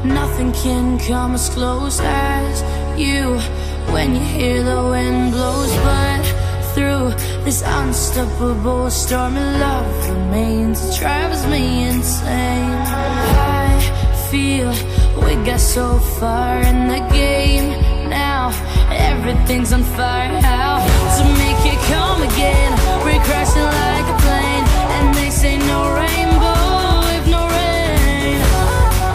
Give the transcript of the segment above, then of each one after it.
nothing can come as close as you. When you hear the wind blows, but through this unstoppable storm of love remains, it drives me insane. I feel we got so far in the game. Now everything's on fire. How to make it come again? We're crashing like a plane, and they say no rainbow if no rain.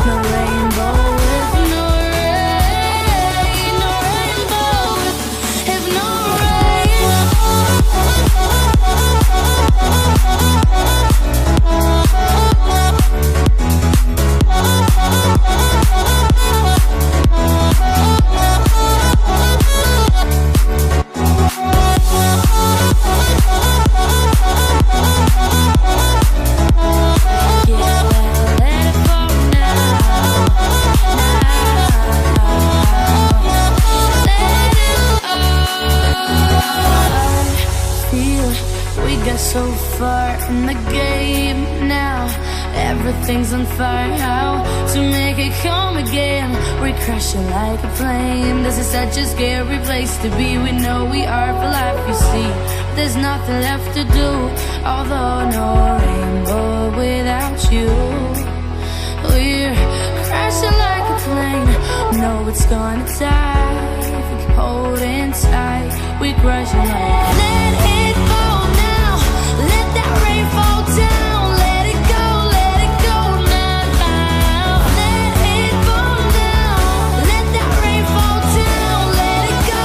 No rainbow if no rain. No rainbow if no so far in the game. Now everything's on fire. How to make it come again? We're crashing like a plane. This is such a scary place to be. We know we are for life, you see. There's nothing left to do, although no rainbow without you. We're crashing like a plane. No, it's gonna die if we keep holding tight. We're crashing like let it fall now. Let that rain fall down. Let it go now. Let it fall down. Let that rain fall down. Let it go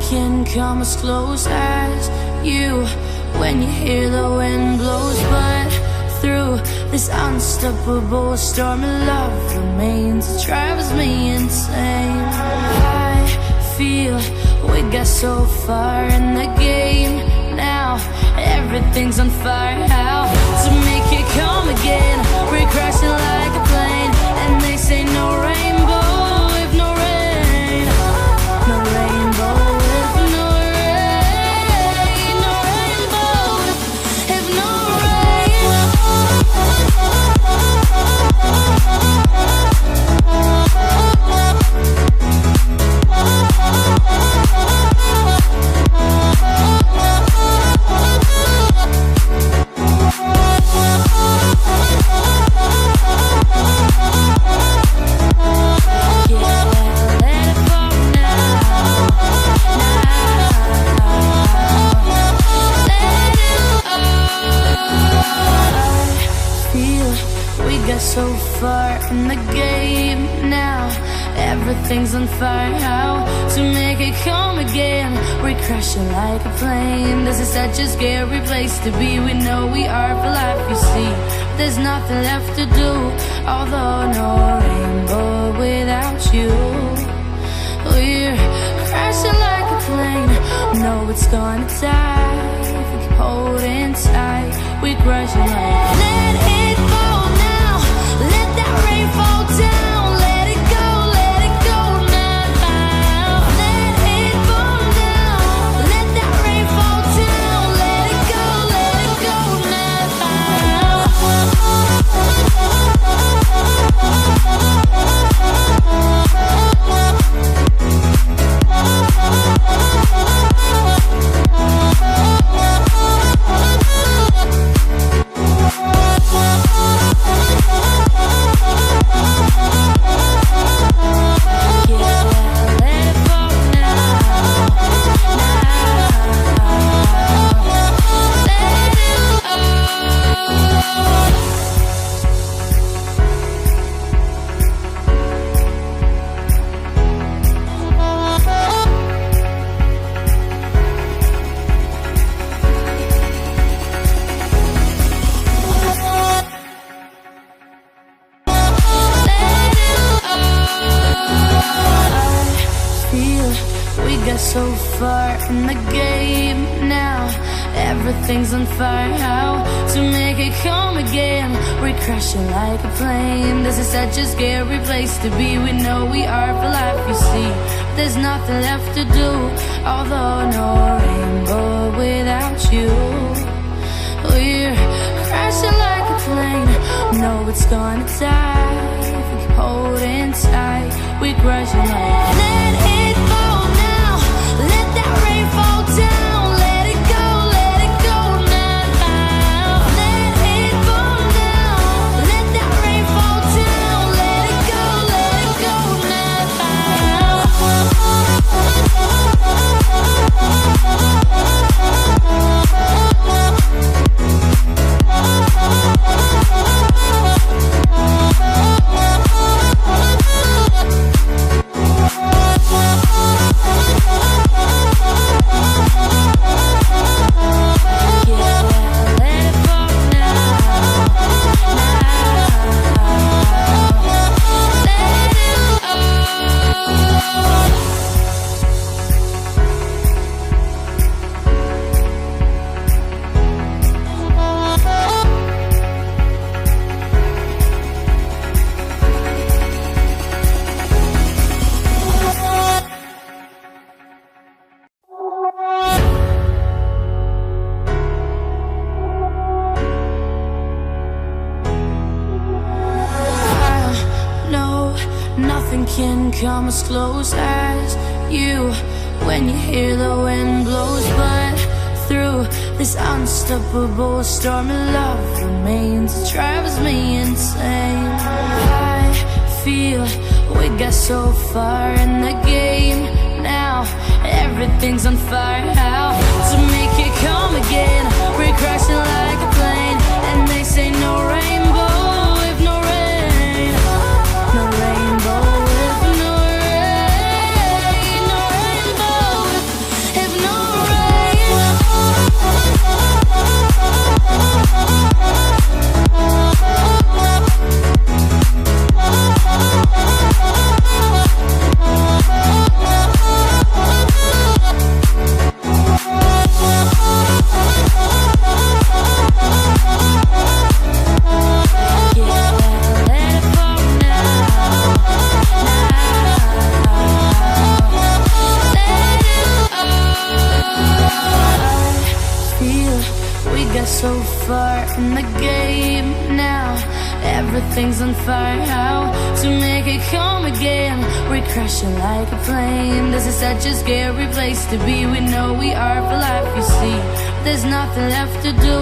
can come as close as you. When you hear the wind blows, but through this unstoppable storm of love remains, it drives me insane. I feel we got so far in the game. Now everything's on fire. How to make it come again? We're crashing like a plane, and they say no rainbow if no rain. No rainbow. So far in the game. Now everything's on fire. How to make it come again? We're crashing like a plane. This is such a scary place to be. We know we are for life, you see. There's nothing left to do, although no rainbow without you. We're crashing like a plane. No, it's gonna die if we keep holding tight. We're crashing like let it fall now. Let that rain fall down. Let it go now. Let it fall down. Let that rain fall down. Let it go now. we got so far in the game. Now everything's on fire. How to make it come again? We're crashing like a plane. This is such a scary place to be. We know we are for life, you see. There's nothing left to do, although no rainbow without you. We're crashing like a plane. No, it's gonna die. We keep holding tight. We're crashing like. Let it fall now. Let that rain fall down. Let it go now. Let it fall down. Let that rain fall down. Let it go Nothing can come as close as you when you hear the wind blows. But through this unstoppable storm of love remains, it drives me insane. I feel we got so far in the game. Now everything's on fire. How to make it come again? We're crashing like a plane, and they say no rainbow. So far in the game. Now everything's on fire. How to make it come again? We're crashing like a plane. This is such a scary place to be. We know we are for life, you see. There's nothing left to do,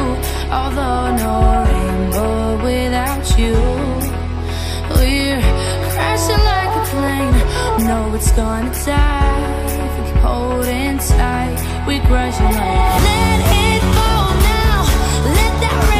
although no rainbow without you. We're crashing like a plane. No, it's gonna die. We keep holding tight. We're crashing like. Let it fall now. Let that rain